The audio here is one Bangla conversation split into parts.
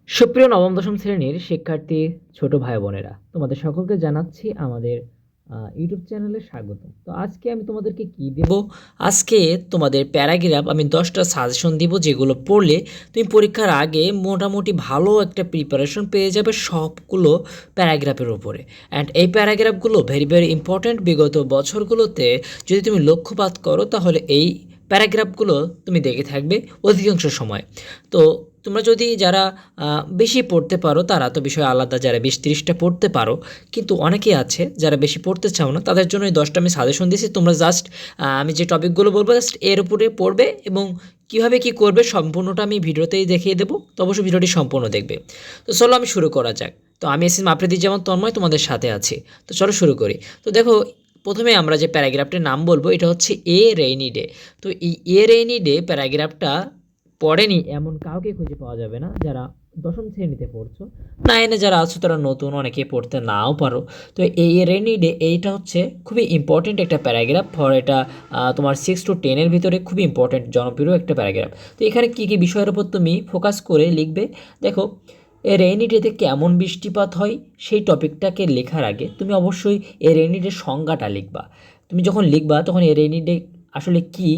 সুপ্রিয় নবম দশম শ্রেণীর শিক্ষার্থী ছোট ভাই বোনেরা, তোমাদের সকলকে জানাচ্ছি আমাদের ইউটিউব চ্যানেলে স্বাগত। তো আজকে আমি তোমাদেরকে কি দেব? আজকে তোমাদের প্যারাগ্রাফ আমি 10টা সাজেশন দিব, যেগুলো পড়লে তুমি পরীক্ষার আগে মোটামুটি ভালো একটা প্রিপারেশন পেয়ে যাবে সবগুলো প্যারাগ্রাফের উপরে। অ্যান্ড এই প্যারাগ্রাফগুলো ভেরি ভেরি ইম্পর্ট্যান্ট। বিগত বছরগুলোতে যদি তুমি লক্ষ্যপাত করো তাহলে এই প্যারাগ্রাফগুলো তুমি দেখে থাকবে অধিকাংশ সময়। তো তোমরা যদি যারা বেশি পড়তে পারো তারা তো বিষয় আলাদা, যারা 20-30টা পড়তে পারো, কিন্তু অনেকেই আছে যারা বেশি পড়তে চাও না, তাদের জন্য এই 10টা আমি সাজেশন দিয়েছি। তোমরা জাস্ট আমি যে টপিকগুলো বলবো জাস্ট এর উপরে পড়বে এবং কীভাবে কী করবে সম্পূর্ণটা আমি ভিডিওতেই দেখিয়ে দেবো। তো অবশ্যই ভিডিওটি সম্পূর্ণ দেখবে। তো চলো আমি শুরু করা যাক। তো আমি এসএম আফ্রিদি যেমন তন্ময় তোমাদের সাথে আছি। তো চলো শুরু করি। তো দেখো, প্রথমে আমরা যে প্যারাগ্রাফটির নাম বলবো এটা হচ্ছে এ রেইনি ডে। তো এই এ রেইনি ডে প্যারাগ্রাফটা পড়েনি এমন কাউকে খুঁজে পাওয়া যাবে না যারা দশম শ্রেণীতে পড়ছো। নাইনে যারা আছো তারা নতুন, অনেকে পড়তে নাও পারো। তো এই রেইনি ডে এইটা হচ্ছে খুবই ইম্পর্টেন্ট একটা প্যারাগ্রাফ। ফর এটা তোমার 6 to 10 ভিতরে খুবই ইম্পর্টেন্ট জনপ্রিয় একটা প্যারাগ্রাফ। তো এখানে কী কী বিষয়ের উপর তুমি ফোকাস করে লিখবে দেখো। এ রেইনি ডেতে কেমন বৃষ্টিপাত হয় সেই টপিকটাকে লেখার আগে তুমি অবশ্যই এ রেইনি ডের সংজ্ঞাটা লিখবা। তুমি যখন লিখবা তখন এ রেইনি ডে আসলে কি,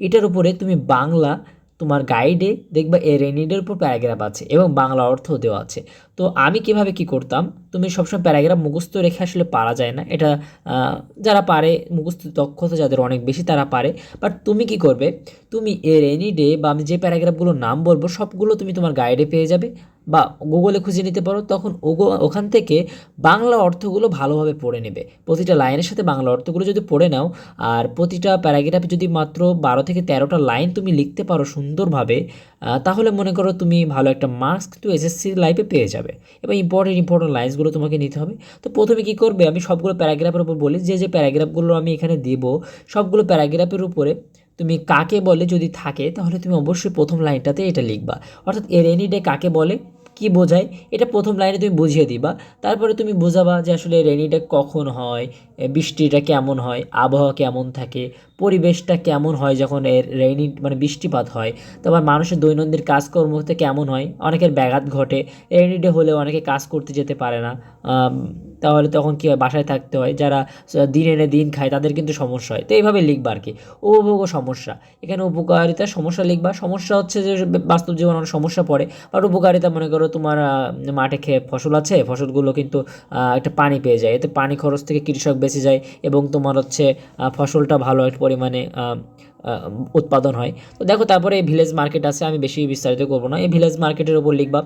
এটার উপরে তুমি বাংলা তোমার গাইডে দেখবা এ রেইনি ডের উপর প্যারাগ্রাফ আছে এবং বাংলা অর্থ দেওয়া আছে। তো আমি কিভাবে কি করতাম, তুমি সবসময় প্যারাগ্রাফ মুখস্থ রেখে আসলে পারা যায় না, এটা যারা পারে মুখস্থ দক্ষতা যাদের অনেক বেশি তারা পারে। বাট তুমি কি করবে, তুমি এ রেইনি ডে বা আমি যে প্যারাগ্রাফগুলোর নাম বলবো সবগুলো তুমি তোমার গাইডে পেয়ে যাবে বা গুগলে খুঁজে নিতে পারো। তখন ওখান থেকে বাংলা অর্থগুলো ভালোভাবে পড়ে নেবে। প্রতিটা লাইনের সাথে বাংলা অর্থগুলো যদি পড়ে নাও আর প্রতিটা প্যারাগ্রাফে যদি মাত্র 12 থেকে 13টা লাইন তুমি লিখতে পারো সুন্দরভাবে, তাহলে মনে করো তুমি ভালো একটা মার্কস কিন্তু এসএসসি লাইফে পেয়ে যাবে। এবার ইম্পর্টেন্ট লাইন্সগুলো তোমাকে নিতে হবে। তো প্রথমে কী করবে, আমি সবগুলো প্যারাগ্রাফের উপর বলি, যে যে প্যারাগ্রাফগুলো আমি এখানে দিব সবগুলো প্যারাগ্রাফের উপরে তুমি কাকে বলে যদি থাকে তাহলে তুমি অবশ্যই প্রথম লাইনটাতে এটা লিখবা। অর্থাৎ এ রেইনি ডে কাকে বলে, কি বোঝায়, এটা প্রথম লাইনে তুমি বুঝিয়ে দিবা। তারপরে তুমি বোঝাবা যে আসলে রেইনি ডে কখন হয়, বৃষ্টিটা কেমন হয়, আবহাওয়া কেমন থাকে, পরিবেশটা কেমন হয় যখন এর রেইনি মানে বৃষ্টিপাত হয়। তারপর মানুষের দৈনন্দিন কাজকর্মতে কেমন হয়, অনেকের ব্যাঘাত ঘটে, রেইনি ডে হলেও অনেকে কাজ করতে যেতে পারে না। তাহলে তখন কী হয়, বাসায় থাকতে হয়। যারা দিন এনে দিন খায় তাদের কিন্তু সমস্যা হয়। তো এইভাবে লিখবা আর কি। উপভোগ ও সমস্যা, এখানে উপকারিতা সমস্যা লিখবা। সমস্যা হচ্ছে যে বাস্তব জীবনে অনেক সমস্যা পড়ে। বাট উপকারিতা মনে করো তোমার মাঠে ফসল আছে, ফসলগুলো কিন্তু একটা পানি পেয়ে যায়, এতে পানি খরচ থেকে কৃষক বেঁচে যায় এবং তোমার হচ্ছে ফসলটা ভালো একটা পরিমাণে উৎপাদন হয়। তো দেখো, তারপরে এই ভিলেজ মার্কেট আছে, আমি বেশি বিস্তারিত করবো না। এই ভিলেজ মার্কেটের ওপর লিখবা।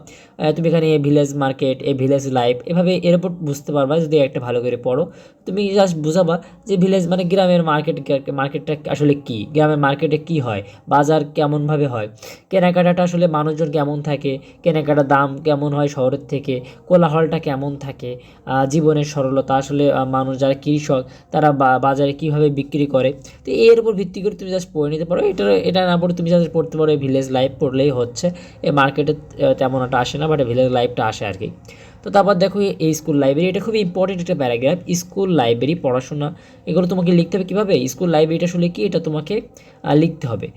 তুমি এখানে এই ভিলেজ মার্কেট, এই ভিলেজ লাইফ, এভাবে এর ওপর বুঝতে পারবা যদি একটা ভালো করে পড়ো। তুমি জাস্ট বুঝাবা যে ভিলেজ মানে গ্রামের মার্কেটটা আসলে কী, গ্রামের মার্কেটে কী হয়, বাজার কেমনভাবে হয়, কেনাকাটাটা আসলে মানুষজন কেমন থাকে, কেনাকাটার দাম কেমন হয় শহরের থেকে, কোলাহলটা কেমন থাকে, জীবনের সরলতা আসলে মানুষ যারা কৃষক তারা বাজারে কীভাবে বিক্রি করে। তো এর উপর ভিত্তি করে তুমি জাস্ট পড়ে নিতে পারো। এটা না পড়ে তুমি জাস্ট পড়তে পারো এই ভিলেজ লাইফ পড়লেই হচ্ছে। এই মার্কেটে তেমন একটা আসে না, বাট ভিলেজ লাইফটা আসে আর কি। তো তারপর দেখো এই স্কুল লাইব্রেরি, এটা খুবই ইম্পর্টেন্ট একটা প্যারাগ্রাফ। স্কুল লাইব্রেরি পড়াশোনা এগুলো তোমাকে লিখতে হবে কীভাবে, স্কুল লাইব্রেরিটা আসলে কি এটা তোমাকে লিখতে হবে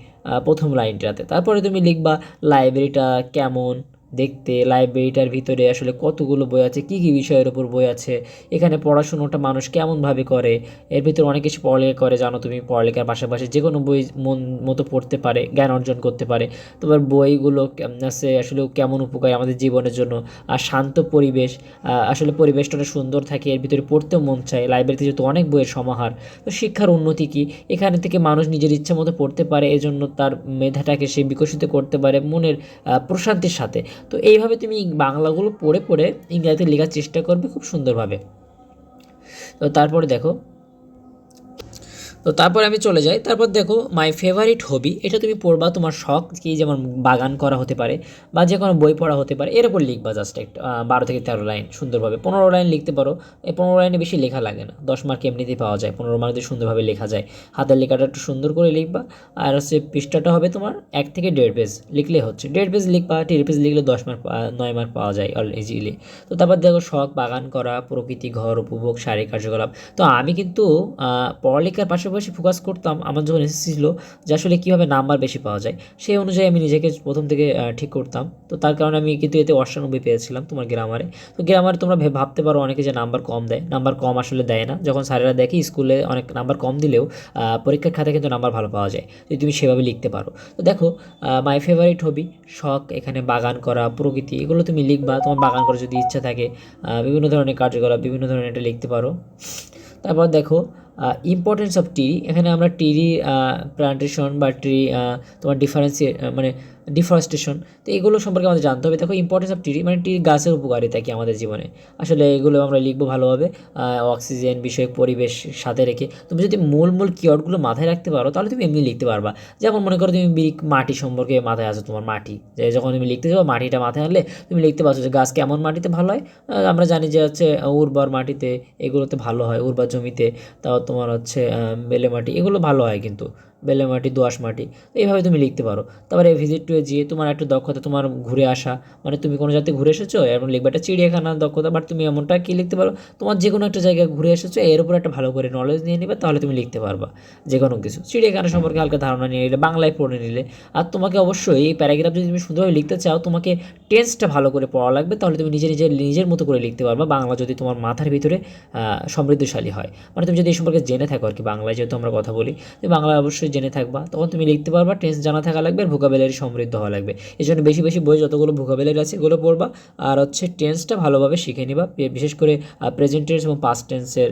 প্রথম লাইনটাতে। তারপরে তুমি লিখবা লাইব্রেরিটা কেমন দেখতে, লাইব্রেরিটার ভিতরে আসলে কতগুলো বই আছে, কী কী বিষয়ের উপর বই আছে, এখানে পড়াশুনোটা মানুষ কেমনভাবে করে। এর ভিতরে অনেক কিছু পড়ালেখা করে, জানো তুমি, পড়ালেখার পাশাপাশি যে কোনো বই মন মতো পড়তে পারে, জ্ঞান অর্জন করতে পারে। তোমার বইগুলো আছে আসলে কেমন উপকারী আমাদের জীবনের জন্য। আর শান্ত পরিবেশ, আসলে পরিবেশটা অনেক সুন্দর থাকে, এর ভিতরে পড়তেও মন চায়। লাইব্রেরিতে যেহেতু অনেক বইয়ের সমাহার। তো শিক্ষার উন্নতি কী, এখানে থেকে মানুষ নিজের ইচ্ছা মতো পড়তে পারে, এজন্য তার মেধাটাকে সে বিকশিত করতে পারে মনের প্রশান্তির সাথে। তো এইভাবে তুমি বাংলাগুলো পড়ে পড়ে ইংরেজিতে লেখার চেষ্টা করবে খুব সুন্দরভাবে। তো তারপরে দেখো, তো তারপর আমি চলে যাই। তারপর দেখো মাই ফেভারিট হবি, এটা তুমি পড়বা তোমার শখ কি, যেমন বাগান করা হতে পারে বা যে কোনো বই পড়া হতে পারে, এর উপর লিখবা জাস্ট একটা 12 থেকে 13 লাইন সুন্দরভাবে। 15 লাইন লিখতে পারো, এই 15 লাইনে বেশি লেখা লাগে না, 10 মার্ক এমনিতেই পাওয়া যায়। 15 মার্ক দিয়ে সুন্দরভাবে লেখা যায়, হাতের লেখাটা একটু সুন্দর করে লিখবা। আর হচ্ছে পৃষ্ঠাটা হবে তোমার 1 থেকে 1.5 পেজ লিখলে হচ্ছে, 1.5 পেজ লিখবা, 1.5 পেজ লিখলে 10 মার্ক 9 মার্ক পাওয়া যায় অল ইজিলি। তো তারপর দেখো শখ বাগান করা, প্রকৃতি, ঘর উপভোগ, শারীরিক কার্যকলাপ। তো আমি কিন্তু পড়ালেখার পাশাপাশি পাশাপাশি ফোকাস করতাম আমার যখন এসএসসি ছিল যে আসলে কীভাবে নাম্বার বেশি পাওয়া যায়, সেই অনুযায়ী আমি নিজেকে প্রথম থেকে ঠিক করতাম। তো তার কারণে আমি কিন্তু এতে 98 পেয়েছিলাম তোমার গ্রামারে। তো গ্রামারে তোমরা ভাবতে পারো অনেকে যে নাম্বার কম দেয়, নাম্বার কম আসলে দেয় না। যখন স্যারেরা দেখে স্কুলে অনেক নাম্বার কম দিলেও পরীক্ষার খাতায় কিন্তু নাম্বার ভালো পাওয়া যায় যদি তুমি সেভাবে লিখতে পারো। তো দেখো মাই ফেভারিট হবি, শখ, এখানে বাগান করা, প্রকৃতি, এগুলো তুমি লিখবা। তোমার বাগান করার যদি ইচ্ছা থাকে, বিভিন্ন ধরনের কার্যকলাপ, বিভিন্ন ধরনের এটা লিখতে পারো। তারপর দেখো ইম্পর্টেন্স অফ ট্রি, এখানে আমরা ট্রি প্লান্টেশন বা ট্রি তোমার মানে ডিফরেস্টেশন, তো এগুলো সম্পর্কে আমাদের জানতে হবে। দেখো ইম্পর্টেন্স অফ ট্রি মানে ট্রি গাছের উপকারিতা কি আমাদের জীবনে, আসলে এগুলো আমরা লিখবো ভালোভাবে। অক্সিজেন বিষয়ক, পরিবেশ সাথে রেখে তুমি যদি মূল কিওয়ার্ডগুলো মাথায় রাখতে পারো তাহলে তুমি এমনি লিখতে পারবা। যেমন মনে করো তুমি মাটি সম্পর্কে মাথায় আসো, তোমার মাটি, যে যখন তুমি লিখতে যাবো মাটিটা মাথায় আনলে তুমি লিখতে পারছো যে গাছ কেমন মাটিতে ভালো হয়। আমরা জানি যে হচ্ছে উর্বর মাটিতে এগুলোতে ভালো হয়, উর্বর জমিতে, তাও তোমার হচ্ছে বেলে মাটি, এগুলো ভালো হয় কিন্তু, বেলে মাটি, দোআঁশ মাটি, এইভাবে তুমি লিখতে পারো। তারপরে ভিজিট টু এ যেয়ে তোমার একটা দক্ষতা, তোমার ঘুরে আসা, মানে তুমি কোনো জায়গাতে ঘুরে এসেছো, এমন লিখবে একটা চিড়িয়াখানার দক্ষতা, বাট তুমি এমনটা কি লিখতে পারো, তোমার যে কোনো একটা জায়গায় ঘুরে এসেছো এর উপর একটা ভালো করে নলেজ নিয়ে নিবে, তাহলে তুমি লিখতে পারবা যে কোনো কিছু। চিড়িয়াখানা সম্পর্কে হালকা ধারণা নিয়ে নিলে, বাংলায় পড়ে নিলে। আর তোমাকে অবশ্যই এই প্যারাগ্রাফ যদি তুমি সুন্দরভাবে লিখতে চাও, তোমাকে টেন্সটা ভালো করে পড়া লাগবে, তাহলে তুমি নিজের মতো করে লিখতে পারবা, বাংলা যদি তোমার মাথার ভিতরে সমৃদ্ধশালী হয়। মানে তুমি যদি এই সম্পর্কে জেনে থাকো আর কি, বাংলায় যেহেতু আমরা কথা বলি, তুমি বাংলা অবশ্যই জেনে থাকবা, তখন তুমি লিখতে পারবা। টেন্স জানা থাকা লাগবে, আর ভোকাবুলারি সমৃদ্ধ হওয়া লাগবে। এই জন্য বেশি বেশি বই যতগুলো ভোকাবুলারি আছে এগুলো পড়বা, আর হচ্ছে টেন্সটা ভালোভাবে শিখে নিবা, বিশেষ করে প্রেজেন্ট টেন্স এবং পাস্ট টেন্সের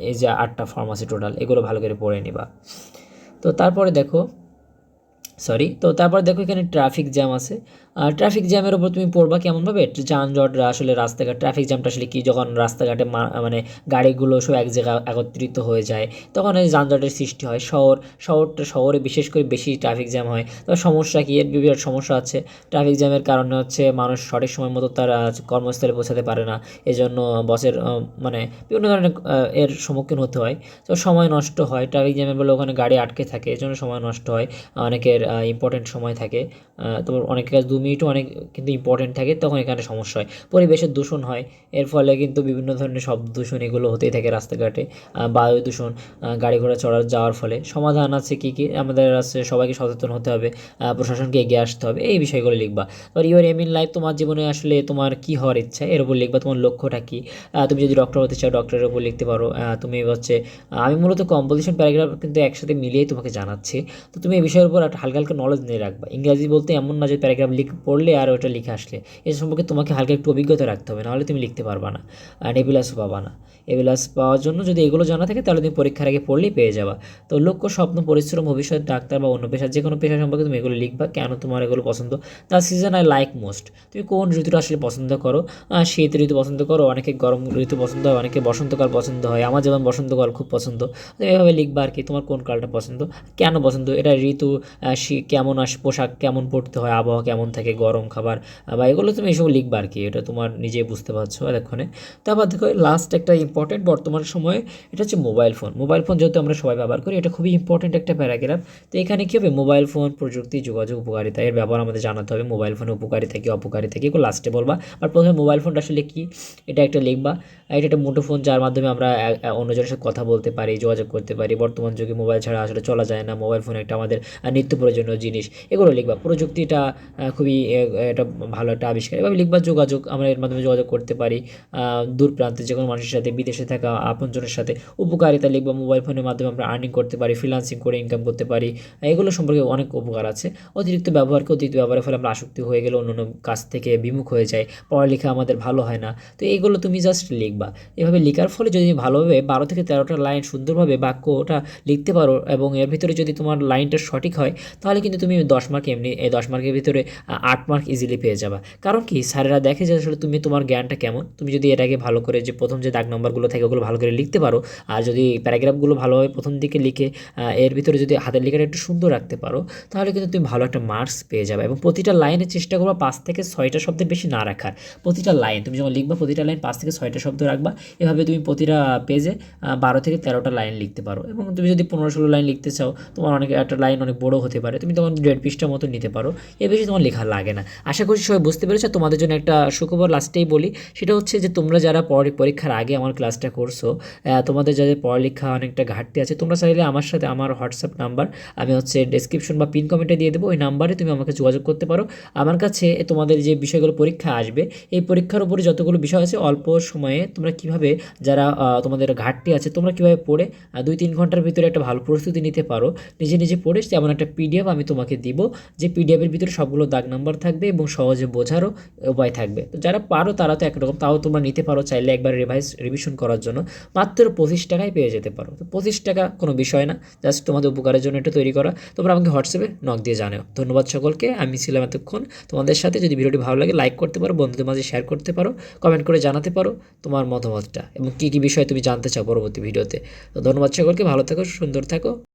এই যে 8টা ফর্ম আছে টোটাল, এগুলো ভালো করে পড়ে নিবা। তো তারপরে দেখো এখানে ট্রাফিক জ্যাম আছে। আর ট্রাফিক জ্যামের ওপর তুমি পড়বা কেমনভাবে, যানজট আসলে রাস্তাঘাট, ট্রাফিক জ্যামটা আসলে কি, যখন রাস্তাঘাটে মানে গাড়িগুলো সব এক জায়গায় একত্রিত হয়ে যায় তখন এই যানজটের সৃষ্টি হয়। শহরে বিশেষ করে বেশি ট্রাফিক জ্যাম হয়। তবে সমস্যা কি, এর বিরাট সমস্যা আছে। ট্রাফিক জ্যামের কারণে হচ্ছে মানুষ সঠিক সময় মতো তার কর্মস্থলে পৌঁছাতে পারে না, এজন্য বসের মানে বিভিন্ন ধরনের এর সম্মুখীন হতে হয়। তো সময় নষ্ট হয় ট্রাফিক জ্যামের বলে, ওখানে গাড়ি আটকে থাকে, এজন্য সময় নষ্ট হয়। অনেকের ইম্পর্টেন্ট সময় থাকে, তোমার অনেকের কাছে 2 মিনিটও অনেক কিন্তু ইম্পর্টেন্ট থাকে, তখন এখানে সমস্যা হয়। পরিবেশের দূষণ হয়, এর ফলে কিন্তু বিভিন্ন ধরনের শব্দ দূষণ এগুলো হতেই থাকে রাস্তাঘাটে। বায়ু দূষণ, গাড়ি ঘোড়া যাওয়ার ফলে। সমাধান আছে কী আমাদের আছে, সবাইকে সচেতন হতে হবে, প্রশাসনকে এগিয়ে আসতে হবে, এই বিষয়গুলো লিখবা। এবার ইউর এম ইন লাইফ, তোমার জীবনে আসলে তোমার কী হওয়ার ইচ্ছা এর উপর লিখবা, তোমার লক্ষ্যটা কী। তুমি যদি ডক্টর হতে চাও ডক্টরের উপর লিখতে পারো। তুমি হচ্ছে আমি মূলত কম্পোজিশন প্যারাগ্রাফ কিন্তু একসাথে মিলিয়েই তোমাকে জানাচ্ছি। তো তুমি এই বিষয়ের উপর একটা হালকা নলেজ নিয়ে রাখবা। ইংরাজি বলতে এমন না যে প্যারাগ্রাফ পড়লে আর ওটা লিখে আসলে, এ সম্পর্কে তোমাকে হালকা একটু অভিজ্ঞতা রাখতে হবে, নাহলে তুমি লিখতে পারবা না, নেবিলাসও পাবা না। এবিলাস পাওয়ার জন্য যদি এগুলো জানা থাকে তাহলে তুমি পরীক্ষার আগে পড়লেই পেয়ে যাবা। তো লক্ষ্য, স্বপ্ন, পরিশ্রম, ভবিষ্যৎ, ডাক্তার বা অন্য পেশা, যে কোনো পেশা সম্পর্কে তুমি এগুলো লিখবা, কেন তোমার এগুলো পছন্দ। The season I like most, তুমি কোন ঋতুটা আসলে পছন্দ করো। শীত ঋতু পছন্দ করো, অনেকে গরম ঋতু পছন্দ হয়, অনেকে বসন্তকাল পছন্দ হয়, আমার যেমন বসন্তকাল খুব পছন্দ। তো এভাবে লিখবা আর কি, তোমার কোন কালটা পছন্দ, কেন পছন্দ, এটা ঋতু, কেমন পোশাক কেমন পরতে হয়, আবহাওয়া কেমন থাকে, গরম খাবার বা এগুলো তুমি এসব লিখবা আর কি, এটা তোমার নিজেই বুঝতে পারছো এতক্ষণে। তারপর দেখো লাস্ট একটা ইম্পর্টেন্ট বর্তমান সময়ে, এটা হচ্ছে মোবাইল ফোন যেহেতু আমরা সবাই ব্যবহার করি, এটা খুবই ইম্পর্টেন্ট একটা প্যারাগ্রাফ। তো এখানে কী হবে, মোবাইল ফোন, প্রযুক্তি, যোগাযোগ, উপকারিতা, এর ব্যবহার আমাদের জানাতে হবে। মোবাইল ফোনের উপকারিতা কি, অপকারিতা কি, এগুলো লাস্টে বলবা। আর প্রথমে মোবাইল ফোনটা আসলে কি এটা একটা লিখবা। এটা একটা মুঠোফোন, যার মাধ্যমে আমরা অন্যজনের সাথে কথা বলতে পারি, যোগাযোগ করতে পারি। বর্তমান যুগে মোবাইল ছাড়া আসলে চলা যায় না, মোবাইল ফোন একটা আমাদের নিত্য প্রয়োজনীয় জিনিস, এগুলো লিখবা। প্রযুক্তিটা খুবই এটা ভালো একটা আবিষ্কার, এভাবে লিখবা। যোগাযোগ, আমরা এর মাধ্যমে যোগাযোগ করতে পারি দূর প্রান্তে যে কোনো মানুষের সাথে, বিদেশে থাকা আপনজনের সাথে। উপকারিতা লিখবা, মোবাইল ফোনের মাধ্যমে আমরা আর্নিং করতে পারি, ফ্রিল্যান্সিং করে ইনকাম করতে পারি, এগুলো সম্পর্কে অনেক উপকার আছে। অতিরিক্ত ব্যবহারের ফলে আমরা আসক্তি হয়ে গেলে অন্য কাজ থেকে বিমুখ হয়ে যায়, পড়ালেখা আমাদের ভালো হয় না। তো এইগুলো তুমি জাস্ট লিখবা। এভাবে লেখার ফলে যদি ভালোভাবে 12 থেকে 13টা লাইন সুন্দরভাবে বাক্যটা লিখতে পারো, এবং এর ভিতরে যদি তোমার লাইনটা সঠিক হয়, তাহলে কিন্তু তুমি 10 মার্ক এমনি, এই 10 মার্কের ভিতরে 8 মার্ক ইজিলি পেয়ে যাবা। কারণ কি, স্যারেরা দেখে যে আসলে তুমি, তোমার জ্ঞানটা কেমন। তুমি যদি এটাকে ভালো করে, যে প্রথম যে দাগ নম্বরগুলো থাকে ওগুলো ভালো করে লিখতে পারো, আর যদি প্যারাগ্রাফগুলো ভালোভাবে প্রথম দিকে লিখে এর ভিতরে যদি হাতের লেখাটা একটু সুন্দর রাখতে পারো, তাহলে কিন্তু তুমি ভালো একটা মার্কস পেয়ে যাবে। এবং প্রতিটা লাইনের চেষ্টা করবা 5 থেকে 6টা শব্দের বেশি না রাখার। প্রতিটা লাইন তুমি যখন লিখবা, প্রতিটা লাইন 5 থেকে 6টা শব্দ রাখবা। এভাবে তুমি প্রতিটা পেজে 12 থেকে 13টা লাইন লিখতে পারো। এবং তুমি যদি 15-16 লাইন লিখতে চাও, তোমার একটা লাইন অনেক বড় হতে পারে, তুমি তখন 1.5 পৃষ্ঠার মতো নিতে পারো, এর বেশি তোমার লেখা লাগে না। আশা করছি সবাই বুঝতে পেরেছো। তোমাদের জন্য একটা সুখবর লাস্টেই বলি, সেটা হচ্ছে যে তোমরা যারা পরীক্ষার আগে আমার ক্লাসটা করছো, তোমাদের যাদের পড়ালেখা অনেকটা ঘাটতি আছে, তোমরা চাইলে আমার সাথে আমার হোয়াটসঅ্যাপ নাম্বার আমি হচ্ছে ডেসক্রিপশন বা পিন কমেন্টে দিয়ে দেবো, ওই নাম্বারে তুমি আমাকে যোগাযোগ করতে পারো। আমার কাছে তোমাদের যে বিষয়গুলো পরীক্ষা আসবে, এই পরীক্ষার উপরে যতগুলো বিষয় আছে অল্প সময়ে তোমরা কিভাবে, যারা তোমাদের ঘাটতি আছে, তোমরা কিভাবে পড়ে 2-3 ঘন্টার ভিতরে একটা ভালো প্রস্তুতি নিতে পারো নিজে নিজে পড়ে, তেমন একটা পিডিএফ আমি তোমাকে দিব, যে পিডিএফের ভিতরে সবগুলো দাগ নাম্বার থাকবে এবং সহজে বোঝারও উপায় থাকবে। তো যারা পারো তারা তো একরকম, তাও তোমরা নিতে পারো চাইলে একবার রিভিশন করার জন্য মাত্র 25 টাকায় পেয়ে যেতে পারো। তো 25 টাকা কোনো বিষয় না, জাস্ট তোমাদের উপকারের জন্য এটা তৈরি করা। তোমরা আমাকে হোয়াটসঅ্যাপে নক দিয়ে জানাও। ধন্যবাদ সকলকে, আমি ছিলাম এতক্ষণ তোমাদের সাথে। যদি ভিডিওটি ভালো লাগে লাইক করতে পারো, বন্ধুদের মাঝে শেয়ার করতে পারো, কমেন্ট করে জানাতে পারো তোমার মতামতটা এবং কী কী বিষয় তুমি জানতে চাও পরবর্তী ভিডিওতে। তো ধন্যবাদ সকলকে, ভালো থাকো, সুন্দর থাকো।